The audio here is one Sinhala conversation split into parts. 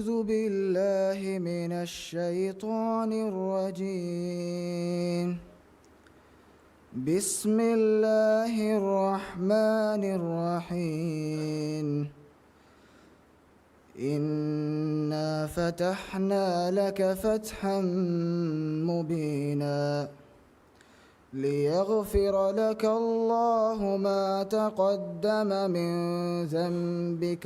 أعوذ بالله من الشيطان الرجيم بسم الله الرحمن الرحيم إنا فتحنا لك فتحا مبينا ليغفر لك الله ما تقدم من ذنبك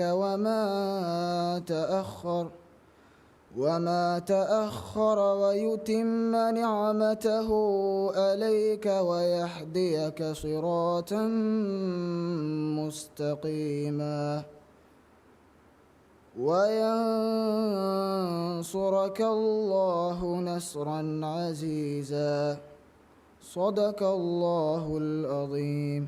وما تأخر ويتم نعمته عليك ويهديك صراطا مستقيما وينصرك الله نصرا عزيزا صدق الله العظيم.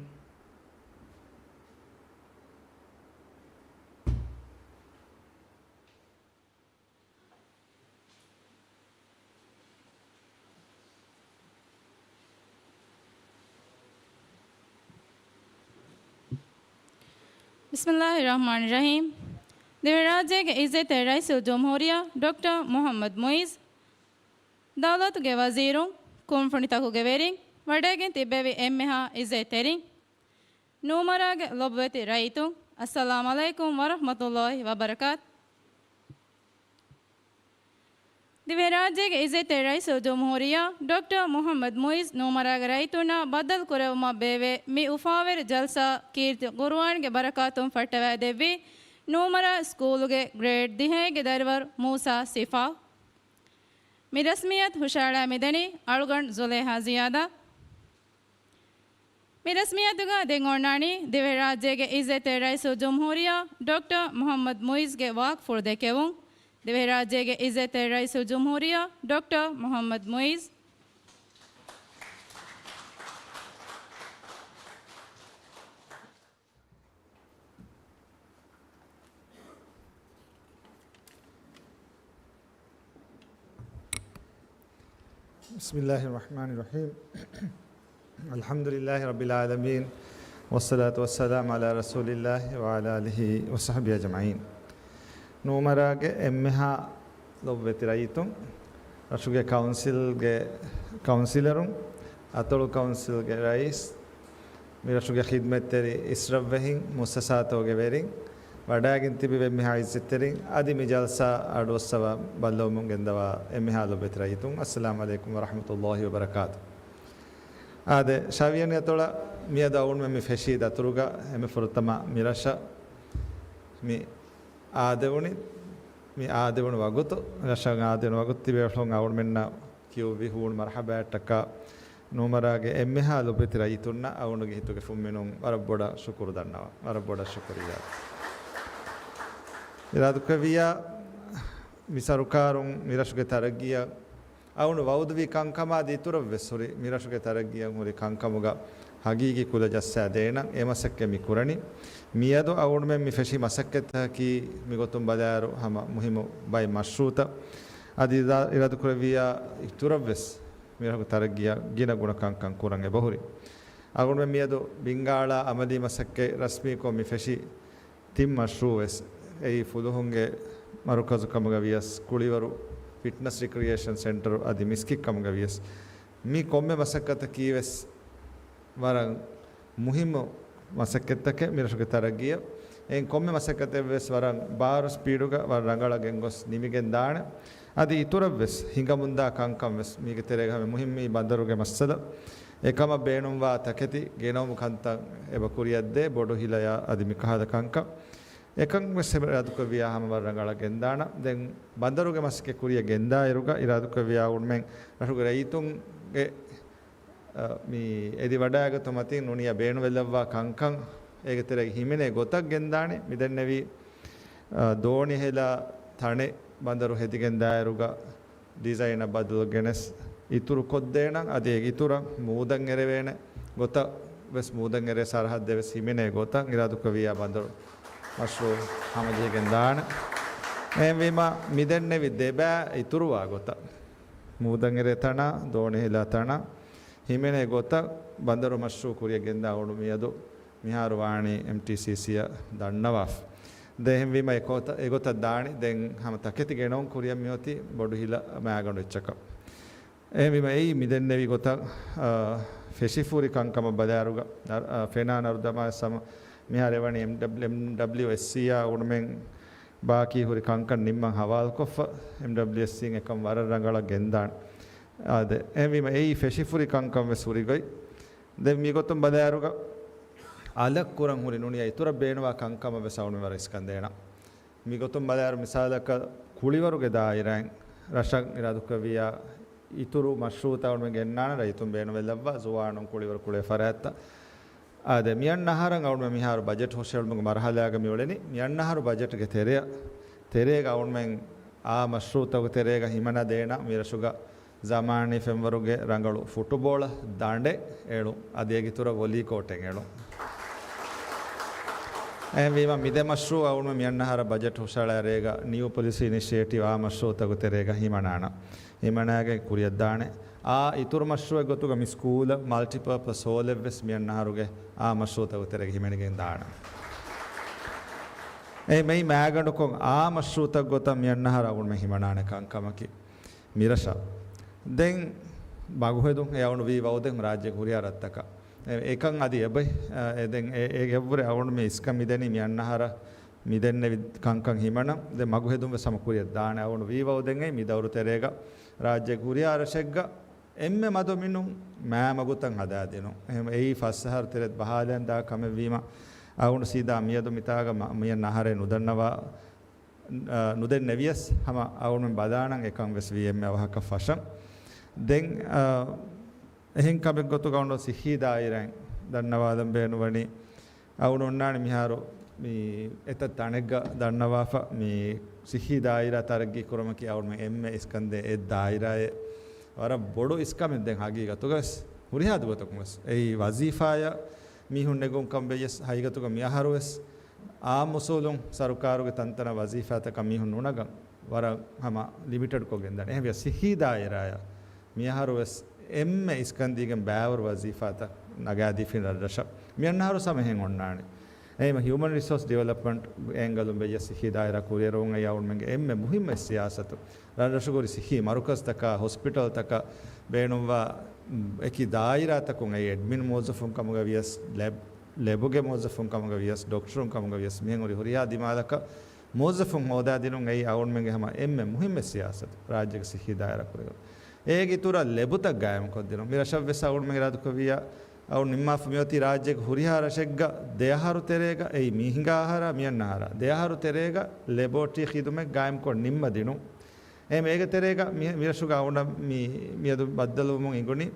बिस्मिल्लाहिर्रहमानिर्रहीम। दिव्य राज्य के इज़्ज़त रईस जमहूरिया डॉक्टर मोहम्मद मुइज़ दौलत के वज़ीरों कुमफनिता को गवेरिंग वडेगे तिब्बेवी एम्मेहा इज़्ज़तेरिंग नूमरा के लब्बेती राइतुं अस्सलामु अलैकुम वरहमतुल्लाहि वबरकात। दिव्य राज्य के इज़्ज़त रईस जमहूरिया डॉक्टर मोहम्मद मुइज़ नूमरा के राइतुना बदल कुरेवमा बेवे मी उफावेर जलसा कीर्ति कुरआन के बरकातुं फटवे देवी नूमरा स्कूल के ग्रेड दिहे के दरवर मूसा सिफा मी रस्मियत हुशाड़ा मिदनी अड़गण जुलेहा जियादा मी रस्मियत का देंगोनानी दिव्य राज्य के इज़्ज़त रईस जमहूरिया डॉक्टर मोहम्मद मुइज़ के वाक फुर्दे केवुं दिव्य राज्य के इज़्ज़त रईस जमहूरिया डॉक्टर मोहम्मद मुइज़ बिस्मिल्लाहिर्रहमानिर्रहीम अल्हम्दुलिल्लाहि रब्बिल आलमीन वस्सलातु वस्सलामु अला रसूलिल्लाह व अला आलिहि व सहबिहि अजमईन नूमरागे एम्मेहा लोब्वेतिरायितुं रशुगे काउंसिलरुं अतोलु काउंसिलगे रईस मिरशुगे खिदमतेरी इस्रवेहिं मुस्ससातोगे वेरिं वडागिन तिबिवे एम्मेहा इज्जतेरिं आदि मिजलसा अडोसवा बल्लोमुं गेंदवा एम्मेहा लोब्वेतिरायितुं अस्सलामु अलैकुम व रहमतुल्लाहि व बरकातुहु आदे शावियन अतोला मियदा उन में फेशी दतुरुगा एमे फुरतमा मिरशा मी आदेवुनि मी आदेवुन वगुतु रशग आदेवुन वगुत्ति बेफ्लोंग आउन मेन्ना क्यू विहुन मरहबा टक्का नूमरागे एम्मेहा लोब्वेतिरायितुन्ना आउनुगे हितुगे फुम्मिनुं वरब्बोडा शुकुर दन्नवा वरब्बोडा शुक्रिया इरादुकविया मिसरुकारुं मिरशुगे तरगिया ಅವನು ವೌದ್ವಿ ಕಂಕಮಾದಿ ತುರವ್ವೆಸುರಿ ಮಿರಶುಗೆ ತರಗಿಯ ಮುರಿ ಕಂಕಮುಗ ಹಗೀಗಿ ಕುಲ ಜಸ್ಸಾದೇನ ಎಮಸಕ್ಕೆ ಮಿ ಕುರಣಿ ಮಿಯದು ಅವನು ಮೆ ಮಿ ಫೆಶಿ ಮಸಕ್ಕೆತ ಕಿ ಮಿಗೊತುಂ ಬದಾರು ಹಮ ಮುಹಿಮು ಬೈ ಮಶ್ರೂತ ಅದಿ ಇರದು ಕುರವಿಯ ತುರವ್ವೆಸ್ ಮಿರಶುಗೆ ತರಗಿಯ ಗಿನ ಗುಣ ಕಂಕಂ ಕುರಂಗೆ ಬಹುರಿ ಅವನು ಮೆ ಮಿಯದು ಬಿಂಗಾಳ ಅಮದಿ ಮಸಕ್ಕೆ ರಸ್ಮಿ ಕೊ ಮಿ ಫೆಶಿ ತಿಮ್ ಮಶ್ರೂವೆಸ್ ಐ ಫುದುಹುಂಗೆ ಮರುಕಜು ಕಮಗವಿಯಸ್ ಕುಳಿವರು ಫಿಟ್ನೆಸ್ ರಿಕ್ರಿಯೇಷನ್ ಸೆಂಟರ್ ಅದು ಮಿಸ್ಕಿಕ್ ಕಮ್ಗವಿಯಸ್ ಮೀ ಕೊಮ್ಮೆ ಮಸಕ್ಕತ್ತ ಕೀವೆಸ್ ವರ ಮುಹಿಮು ಮಸಕ್ಕೆತ್ತಕ್ಕೆ ಮಿರಶುಗೆ ತರಗಿಯ ಏನು ಕೊಮ್ಮೆ ಮಸಕ್ಕತ್ತೆವೆಸ್ ವರ ಬಾರು ಸ್ಪೀಡುಗ ವರ ರಂಗಳಗೆಂಗೊಸ್ ನಿಮಿಗೆನ್ ದಾಣೆ ಅದು ಇತುರವ್ವೆಸ್ ಹಿಂಗ ಮುಂದ ಕಂಕಂವೆಸ್ ಮೀಗೆ ತೆರೆಗ ಮುಹಿಮ್ಮಿ ಬಂದರುಗೆ ಮಸ್ಸದ ಏಕಮ ಬೇಣುಂವಾ ತಕೆತಿ ಗೇನೋಮು ಕಂತ ಎಬ ಕುರಿಯದ್ದೇ ಬೊಡು ಹಿಲಯ ಅದು ಮಿಕಹದ ಕಂಕ එකක් මෙසෙම ඉරාදුක වියාහම වරංගල ගෙන්දාන දැන් බන්දරුගේ මස්කේ කුරිය ගෙන්දා ඉරුක ඉරාදුක වියා උන්මෙන් රහුගේ රයිතුන්ගේ මේ එදි වඩාගත මතින් නුනිය බේණු වෙලවවා කංකං ඒක තෙරගේ හිමිනේ ගොතක් ගෙන්දානේ මිදෙන්නේවි දෝණි හෙලා තනේ බන්දරු හෙදි ගෙන්දා ඉරුක ඩිසයින් බදුගෙනස් ඉතුරු කොද්දේන අදේ ඉතුරු මූදන් එරවේන ගොත වෙස් මූදන් එරේ සරහත් දෙවස් හිමිනේ ගොතක් ඉරාදුක වියා බන්දරු මශ්රූ හමජිගෙන් දාන එම්විම මිදෙන්නේ විදෙබෑ ඉතුරුවා ගොත මූදන් එරේ තන දෝණි හෙලා තන හිමිනේ ගොත බන්දරු මශ්රූ කුරිය ගෙන්දා වුණු මියදු මිහාරු වාණි MTCC දන්නවාෆ් දෙහෙන් වීම ඒගොත දානි දැන් හැම තකෙති ගෙනොන් කුරියම් මියොති බොඩු හිල මෑගොඩ එච්චක එහෙන් වීම එයි මිදෙන්නේවි ගොත ෆෙෂිෆූරි කංකම බදාරුග ෆෙනා නරුදමා සම මිහාරෙවණි MWSC උණමෙන් ಬಾಕಿ ಹುರಿ ಕಂಕನ್ ನಿಮ್ಮ ಹವಾಲ್ ಕೊಫ MWSC එකම වර රංගල ගෙන්දාන් ආද එවිම ඒ ෆෙෂිෆුරි කංකම් වෙසුරිගයි දෙ මිගොතුම් බදාරුග අලක් කුරන් හුරි නුනිය ඉතුර බේනවා කංකම වෙසවුනි වර ඉස්කන්දේන මිගොතුම් බදාරු මිසාලක කුලිවරුගේ දායිරන් රෂක් ඉරදුකවිය ඉතුරු මශ්රූතවුන් මෙ ගෙන්නාන රයිතුම් බේන වෙලවවා සුවානුම් කුලිවර කුලේ ෆරාත්ත ආද මියන්නහරන් අවුන් මෙ මිහාරු බජට් හොෂල් මග මරහලාග මිවලෙනි මියන්නහරු බජට් ಗೆ ತೆರೆಗ ಅವನ್ ಮೆಂ ಆ ಮಶ್ರೂತಗ ತೆರೆಗ ಹಿಮನ ದೇಣ ಮಿರಸುಗ ಜಮಾನಿ ಫೆಂವರುಗೆ ರಂಗಳು ಫುಟ್ಬಾಲ್ ದಾಂಡೆ ಏಳು ಅದೇಗಿತುರ ವೊಲಿ ಕೋಟೆಗೆ ಏಳು ವೀಮ ಮಿದೆ ಮಶ್ರೂ ಅವನು ಮಿಯನ್ನಹರ ಬಜೆಟ್ ಹುಷಾಳರೇಗ ನ್ಯೂ ಪೊಲಿಸಿ ಇನಿಷಿಯೇಟಿವ್ ಆ ಮಶ್ರೂತಗ ತೆರೆಗ ಹಿಮನಾಣ ಹಿಮನಾಗೆ ಕುರಿಯದ್ದಾಣೆ ಆ ಇತುರು ಮಶ್ರೂ ಗೊತ್ತುಗ ಮಿ ಸ್ಕೂಲ್ ಮಲ್ಟಿಪರ್ಪಸ್ ಹೋಲೆವ್ವೆಸ್ ಮಿಯನ್ನಹರುಗೆ ಆ ಮಶ್ರೂತಗ ತೆರೆಗ ಹಿಮನಿಗೆ ದಾಣ මේ මෑගඩුකොන් ආ මශ්රූතක් ගොතම් මියන්නහර අවුන් මෙ හිමනාන කංකමකි මිරෂ දෙන් බගුහෙදුන් යවුණු වී වෞදෙන් රාජ්‍ය කුරියා රත්තක ඒකන් අදි එබයි දෙන් ඒ ගෙව්වර අවුන් මෙ ඉස්ක මිදෙනි මියන්නහර මිදෙන්නේ කංකන් හිමන දෙ මගුහෙදුන් සමකුරිය දාන අවුණු වී වෞදෙන් ඒ මිදවරු තෙරේග රාජ්‍ය කුරියා රෂෙග්ග එම්මෙ මදො මිනුම් මෑ මගුතන් හදා දෙනු එහෙම ඒ ෆස්සහර තෙරෙත් බහාලෙන් දා කම වීම අවුණු සීදා මියදු මිතාග මිය නහරේ නුදන්නවා නුදෙන් නෙවියස් හැම අවුණු බදානන් එකම් වෙස් වීඑම් අවහක ෆෂන් දෙන් එහෙන් කබෙක් ගොතු ගවුණු සිහිදායිරන් දන්නවාදම් බේනුවනි අවුණු ඔන්නානි මිහාරෝ මේ එත තණෙග්ග දන්නවාෆ මේ සිහිදායිරා තරග්ගි කුරමකි අවුණු එම්මේ ඉස්කන්දේ ඒ දායිරායේ වර බොඩු ඉස්කමෙන් දැන් හගීගතුගස් හුරිහාදු ගතකුමස් ඒ වසීෆාය මිහුන් නෙගොන් කම්බෙයස් හයිගතුක මියහරුවස් ಆ ಮುಸೂಲುಂ ಸರ್ಕಾರುಗೆ ತಂತನ ವಜೀಫಾತಕ ಮಿಹುನ್ ನುಣಗ ವರ ಹಮ ಲಿಮಿಟೆಡ್ ಕೊಗೆಂದನೆ ಹೆವಿಯ ಸಿಹಿದಾಯರಾಯ ಮಿಯಹರುವೆಸ್ ಎಮ್ಮೆ ಇಸ್ಕಂದಿಗೆ ಬ್ಯಾವರ್ ವಜೀಫಾತ ನಗಾದಿಫಿನ ರಶ ಮಿಯನ್ನಹರು ಸಮಹೆಂ ಒಣ್ಣಾಣಿ ಏಮ ಹ್ಯೂಮನ್ ರಿಸೋರ್ಸ್ ಡೆವಲಪ್ಮೆಂಟ್ ಎಂಗಲು ಬೆಯ ಸಿಹಿದಾಯರ ಕುರಿಯರೋಂಗ ಯಾವನ್ ಮೆಂಗೆ ಎಮ್ಮೆ ಮುಹಿಮ್ಮ ಸಿಯಾಸತು ರಶಗುರಿ ಸಿಹಿ ಮರುಕಸ್ ತಕ ಹಾಸ್ಪಿಟಲ್ ತಕ ಬೇಣುವ ಎಕಿ ದಾಯಿರಾ ತಕುಂ ಐ ಅಡ್ಮಿನ್ ಮೋಜಫುಂ ಕಮಗ ವಿಯಸ್ ಲೆಬುಗೆ ಮೋಜಫುಂ ಕಮಗ ವಿಯಸ್ ಡಾಕ್ಟರುಂ ಕಮಗ ವಿಯಸ್ ಮಿಯಂಗುರಿ ಹುರಿಯಾ ದಿಮಾಲಕ ಮೋಜಫುಂ ಹೋದಾ ದಿನುಂ ಐ ಅವನ್ ಮೆಂಗೆ ಹಮ ಎಮ್ಮೆ ಮುಹಿಮ್ಮ ಸಿಯಾಸತು ರಾಜ್ಯಗ ಸಿಹಿದಾಯರ ಕುರಿಯರೋ ಏಗಿ ತುರ ಲೆಬುತ ಗಾಯಂ ಕೊದ್ದಿನು ಮಿರಶವ್ವೆಸ ಅವನ್ ಮೆಂಗೆ ರಾದು ಕವಿಯ ಅವು ನಿಮ್ಮ ಫಮಿಯೋತಿ ರಾಜ್ಯಕ್ಕೆ ಹುರಿಹಾರ ಶೆಗ್ಗ ದೇಹಾರು ತೆರೆಗ ಐ ಮಿಹಿಂಗಾಹಾರ ಮಿಯನ್ನಾಹಾರ ದೇಹಾರು ತೆರೆಗ ಲೆಬೋಟಿ ಖಿದುಮೆ ಗಾಯಂ ಕೊಂಡು ನಿಮ್ಮ ದಿನು ಏ ಮೇಗ ತೆರೆಗ ಮಿರಶುಗ ಅವನ ಮಿಯದು ಬದ್ದಲು ಇಂಗುನಿ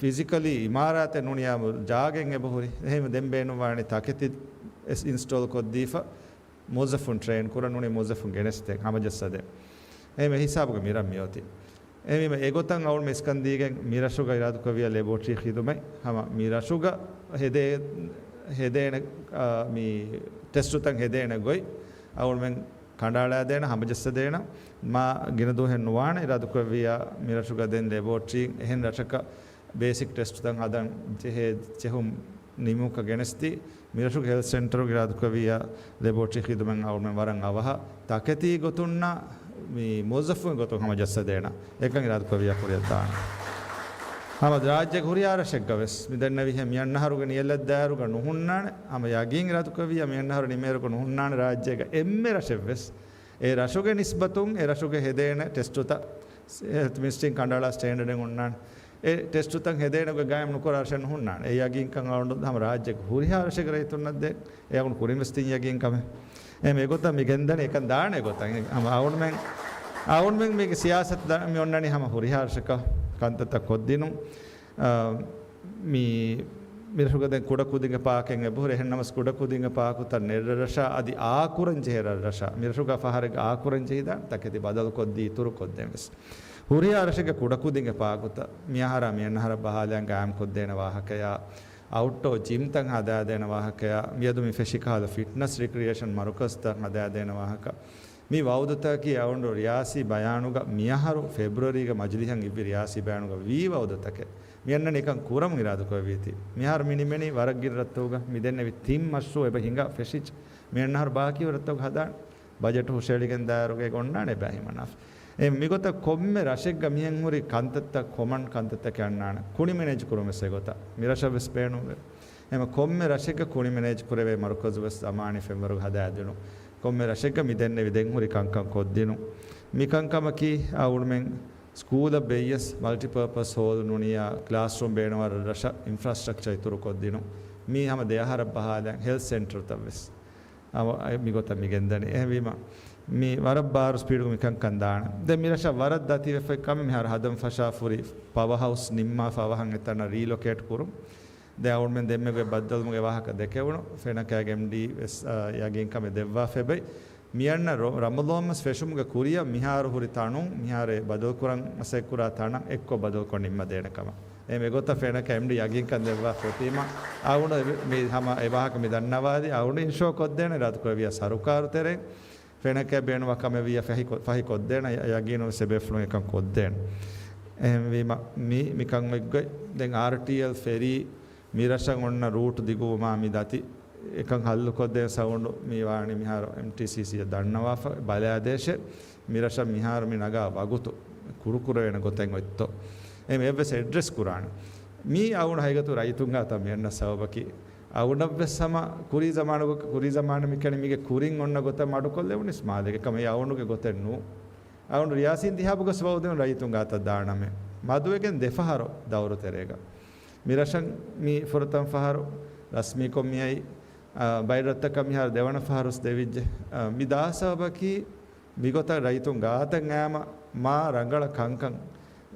ಫಿಸಿಕಲಿ ಇಮಾರಾತೆ ನುಣಿಯಾ ಜಾಗೆಂಗೆ ಬಹುರಿ ಹೇಮ ದೆಂಬೇನು ವಾಣಿ ತಾಕೆತಿ ಇನ್ಸ್ಟಾಲ್ ಕೊದ್ದೀಫ ಮೋಜಫುನ್ ಟ್ರೈನ್ ಕುರ ನುಣಿ ಮೋಜಫುನ್ ಗೆಣಸ್ತೆ ಹಮಜಸ್ಸದೆ ಏಮ ಹಿಸಾಬುಗ ಮಿರಂ ಮಿಯೋತಿ එම ඒගොතන් අවුන් මෙස්කන්දීගෙන් මිරශුග ඉරාදු කවිය ලැබෝට්‍රි හිදුමයි හම මිරශුග හෙදේන මී ටෙස්ටුතන් හෙදේන ගොයි අවුන් මෙන් කණ්ඩාලා දෙන හමජස්ස දෙන මා ගිනදු හෙන් නුවාන ඉරාදු කවිය මිරශුග දෙන් ලැබෝට්‍රි එහෙන් රටක බේසික් ටෙස්ටුතන් හදන් චෙහුම් නිමුක ගෙනස්ති මිරශුග හෙල්ත් සෙන්ටර් ඉරාදු කවිය ලැබෝට්‍රි හිදුමෙන් අවුන් මෙන් වරන් අවහ තකති ගොතුන්නා මේ මොසෆුන් ගොතෝ හම ජස්ස දෙන එකන් ඉරාදු කවිය කුරියතාන හම රාජ්‍ය කුරියාර ශෙග්ගවස් මිදන්න විහ මියන්නහරුග නියලද්දාරුග නුහුන්නාන හම යගින් ඉරාදු කවිය මියන්නහරු නිමේරුග නුහුන්නාන රාජ්‍යක එම්මෙ රෂෙවස් ඒ රෂුගේ නිස්බතුන් ඒ රෂුගේ හෙදේන ටෙස්ටුත හෙල්ත් මිනිස්ට්‍රින් කණ්ඩාලා ස්ටෑන්ඩර්ඩෙන් උන්නාන ඒ ටෙස්ටුතන් හෙදේනග ගායම් නුකරාෂන් හුන්නාන ඒ යගින් කන් අවුණු හම රාජ්‍යක කුරියාර ශෙග රයිතුන්නද්ද ඒ අවුණු කුරින්වස්තින් යගින් කම මේ ගොත මිගෙන්දන එක දාන ගොතන් හම අවුන් මෙන් මේක සියාසත් මි ඔන්නනි හම හුරිහාර්ෂක කන්තත කොද්දිනු මී මිරහුගද කුඩ කුදිග පාකෙන් එබුර එහෙන්නමස් කුඩ කුදිග පාකුත නෙරරෂ අදි ආකුරං ජෙරරෂ මිරහුග ෆහරග ආකුරං ජෙහිදා තකති බදල් කොද්දි ඉතුරු කොද්දෙමස් හුරිහාර්ෂක කුඩ කුදිග පාකුත මියහර මියන්නහර බහලයන් ගාම් කොද්දේන වාහකයා ಔಟ್ಡೋರ್ ಜಿಮ್ ತಂಗ ಹದಾ ದೇನ ವಾಹಕಯ ಮಿಯದು ಮಿ ಫೆಶಿಕಾಲ ಫಿಟ್ನೆಸ್ ರಿಕ್ರಿಯೇಷನ್ ಮರುಕಸ್ ತಂಗ ಹದಾ ದೇನ ವಾಹಕ ಮಿ ವೌದತಕಿ ಅವನು ರಿಯಾಸಿ ಬಯಾನುಗ ಮಿಯಹರು ಫೆಬ್ರವರಿಗೆ ಮಜ್ಲಿಹಂ ಇಬ್ಬಿ ರಿಯಾಸಿ ಬಯಾನುಗ ವಿ ವೌದತಕೆ මියන්න නිකන් කුරම් ඉරාදු කොවීති මිහාර මිනිමෙනි වරගිරත්තෝග මිදෙන්නේ තිම් මස්සෝ එබ හිඟා ෆෙසිච් මියන්න හර ಬಾಕಿ වරත්තෝග හදාන බජට් හුෂෙලිගෙන් දාරුගේ ගොන්නානේ බැහිමනස් මිගොත කොම්මೆ ರಶೆಗ್ಗ ಮಿಯಂ ಹುರಿ ಕಂತತ್ತ ಕೊಮನ್ ಕಂತತ್ತ ಕಣ್ಣಾಣ ಕುಣಿ ಮ್ಯಾನೇಜ್ ಕುರುಮೆಸೆ ಗೊತ್ತ ಮಿರಶ ಬೆಸ್ಪೇನು ಎಮ ಕೊಮ್ಮೆ ರಶೆಗ್ಗ ಕುಣಿ ಮ್ಯಾನೇಜ್ ಕುರೆವೆ ಮರ್ಕಜ್ ಬಸ್ ಅಮಾನಿ ಫೆಂಬರು ಹದಾದಿನು ಕೊಮ್ಮೆ ರಶೆಗ್ಗ ಮಿದೆನ್ನೆ ವಿದೆಂ ಹುರಿ ಕಂಕಂ ಕೊದ್ದಿನು ಮಿಕಂಕಮಕಿ ಅವುಳ್ಮೆಂ ಸ್ಕೂಲ ಬೇಯಸ್ ಮಲ್ಟಿಪರ್ಪಸ್ ಹೋಲ್ ನುನಿಯಾ ಕ್ಲಾಸ್ ರೂಮ್ ಬೇಣವರ ರಶ ಇನ್ಫ್ರಾಸ್ಟ್ರಕ್ಚರ್ ಇತುರು ಕೊದ್ದಿನು ಮೀ ಹಮ ದೇಹರ ಬಹಾದ ಹೆಲ್ತ್ ಸೆಂಟರ್ ತವೆಸ್ ಅವ ಮಿಗೊತ್ತ ಮಿಗೆಂದನೆ ಎವಿಮ ಮೀ ವರಬ್ಬಾರು ಸ್ಪೀಡ್ ಮಿಕಂ ಕಂದಾಣ ದೆ ಮಿರಶ ವರದ್ ದತಿ ವೆಫೆ ಕಮೆ ಮಿಹಾರ ಹದಂ ಫಶಾ ಫುರಿ ಪವರ್ ಹೌಸ್ ನಿಮ್ಮ ಫವಹಂ ಎತನ ರೀಲೋಕೇಟ್ ಕುರು ದೆ ಅವನ್ ಮೆನ್ ದೆಮ್ಮೆಗೆ ಬದ್ದಲ್ ಮುಗೆ ವಾಹಕ ದೆಕೆವಣು ಫೆನಕಾಗೆ ಎಂಡಿ ಯಾಗಿನ್ ಕಮೆ ದೆವ್ವಾ ಫೆಬೈ මියන්න රමදෝම ස්පෙෂුම්ග කුරිය මිහාර හුරි තණුන් මිහාරේ බදල් කුරන් අසෙකුරා තණ එක්ක බදල් කොනිම්ම දෙනකම එමෙ ගොත ෆෙන කැම්ඩි යගින් කන් දෙවා ෆොතීම ආවුණ මේ හම එවාහක මේ දන්නවාදී ආවුණ ඉන්ෂෝ කොද්දේන රාත් කොවිය සරුකාරු තෙරේ ෆෙන කැ බේනවා කම විය ෆහි කොද්දේන යගිනෝ සෙබෙෆ්ලෝ එකන් කොද්දේන එම් වීම මි මිකන් වෙග්ග දැන් RTL ෆෙරි මිරෂන් ඔන්න රූට් දිගුමා මි දති එකන් හල්ලු කොද්දේ සවුන්ඩු මේ වාණි මිහාර MTCC දන්නවා බලයාදේශ මිරෂ මිහාර මි නගා වගුතු කුරුකුර වෙන ගොතෙන් ඔත්තෝ එමෙ එවස් ඇඩ්‍රස් කුරාන මී අවුණ හයිගතු රයිතුන්ගා තම යන්න සවබකි අවුණබ්බ සම කුරි ජමාන මිකණ මිගේ කුරින් ඔන්න ගොත මඩු කොල්ලේ උනිස් මාදක කම යවුණුගේ ගොතෙන් නු අවුණ රියාසින් දිහාබුග සවෝදෙන් රයිතුන්ගා ත දානමෙ මදුවගෙන් දෙෆහරෝ දවරු තෙරේග මිරෂන් මී ෆොරතම් ෆහරෝ රස්මී කොම්මියයි බයිරත්ත කමිහාර දෙවන ෆහරුස් දෙවිජ්ජ මිදාසබකි මිගොත රයිතුන් ගාතන් ඈම මා රංගල කංකන්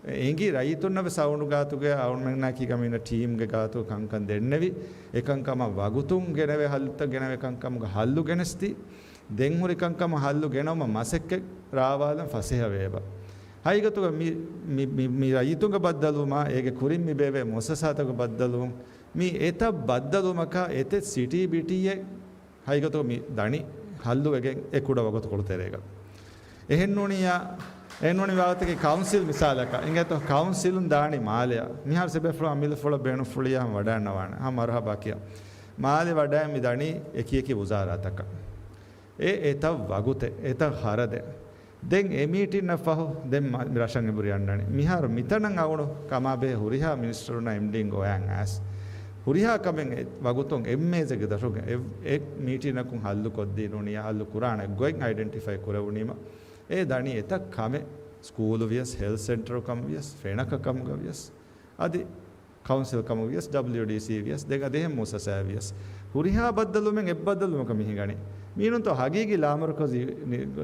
එංගි රයිතුන්නව සවුණු ගාතුගේ අවුන්මෙන්නා කි කමින ටීම්ගේ ගාතු කංකන් දෙන්නෙවි එකංකම වගුතුන් ගෙනවේ හල්ත ගෙනවේ කංකම හල්ලු ගෙනස්ති දෙන් හුරි කංකම හල්ලු ගෙනවම මසෙක්ක රාවාලන් ෆසෙහ වේබ හයිගතුග මි රයිතුන්ගේ බද්දලුමා ඒගේ කුරින් මි බේවේ මොසසාතක බද්දලුම් මී එත බද්දලුමක එතෙ සිටි බිටියේ හයිගතෝ මි දණි හල්ලු වෙගෙන් එකුඩ වගත කොළතේරේක එහෙන්නුනියා එන්නුනි වාතකේ කවුන්සිල් මිසාලක ඉංගතෝ කවුන්සිලුන් දාණි මාලය මිහාර සෙබෙෆ්ලෝ අමිල ෆොල බේනු ෆුලියා වඩන්නවාන හා මරහබා කිය මාලේ වඩා මි දණි එකියකි වුසාරාතක එත වගුතේ එත හරදේ දෙන් එමීටින් නෆහු දෙන් රෂන් ඉබුරි යන්නනි මිහාර මිතනන් අවුණු කමාබේ හුරිහා මිනිස්ටරුනා එම්ඩින් ගෝයන් ඇස් හුරිහා කමෙන් වගුතුන් එම්මේසගේ දශුක එක් මීටිනකුන් හල්ලු කොද්දී නුනිය හල්ලු කුරාන ගොයින් අයිඩෙන්ටිෆයි කරවුනීම ඒ දණි එත කමෙ ස්කූල් වියස් හෙල්ත් සෙන්ටර් කම වියස් ෆේනක කම වියස් අදි කවුන්සිල් කම වියස් WDC වියස් දෙක දෙහෙම මොසසා වියස් හුරිහා බද්දලුමෙන් එබ්බද්දලුමක මිහි ගනි මීනුන්තෝ හගීගි ලාමරකෝසි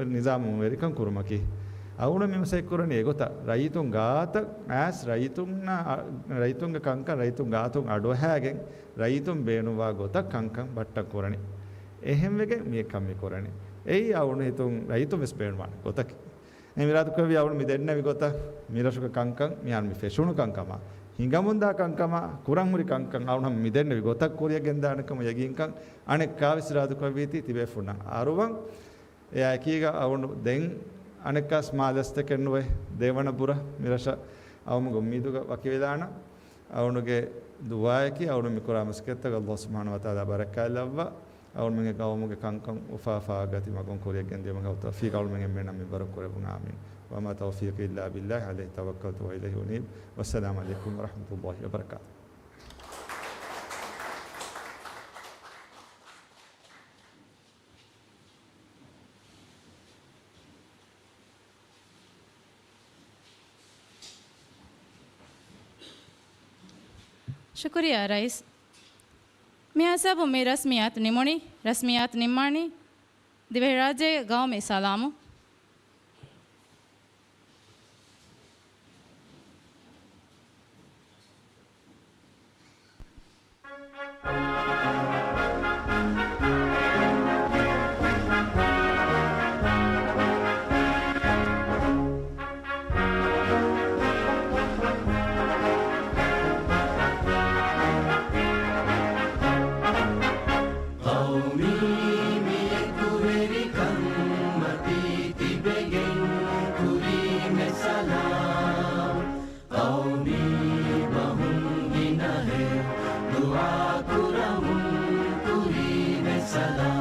නිසාමු වෙරිකන් කුරුමකි අවුණ මෙමසෙක් කරන්නේ ඒගොත රයිතුන් ගාත ඇස් රයිතුන්ගේ කංකන් රයිතුන් ගාතුන් අඩෝ හැගෙන් රයිතුන් බේනුවා ගොත කංකන් බට්ටක් කරණි එහෙම වෙගේ මේ කම්මි කරණි එයි අවුණ හිතුන් රයිතුන් වෙස් බේනුවා ගොතක් එමිරාතු කවි අවුණ මි දෙන්න විගොත මිරසුක කංකන් මියන් මි ෆෙෂුණු කංකම හිඟමුන්දා කංකම කුරන් මුරි කංකන් අවුණ මි දෙන්න විගොතක් කොරියගෙන් දානකම යගින්කන් අනෙක් කාවිස්රාතු කවිති තිබේ ෆුණා අරුවන් එයා කීග අවුණ දෙන් අනෙක්කස් මාදස්ත කෙන්නුවේ දේවනපුර මිරෂ අවුම ගොම්මීදුක වකිවේදාන අවුණුගේ දුවායකි අවුණු මිකුරාමස්කෙත්තක අල්ලාහ් සුබ්හානහු වතාලා බරකල්ලව්වා අවුණු මගේ ගවමුගේ කංකම් උෆාෆා ගති මගොන් කොරියගෙන් දෙමග තෞෆීක් අවුණු මගේ මෙන්න මි බරක් කරපුන ආමීන් වමා තෞෆීක් ඉල්ලා බිල්ලාහ් අලයිහි තවක්කල්තු ව ඉලයිහි උනීබ් වස්සලාමු අලයිකුම් වරහ්මතුල්ලාහි වබරකාතුහ් शुक्रिया रईस मियाँ साहब में रस्मियात निमोनी रस्मियात निम्मानी दिवेराजे गाँव में सलामो قومي من كبر كمتي ದುಆ ಕುರಮುನ್ ತುಹೀನೆ ಸದಾ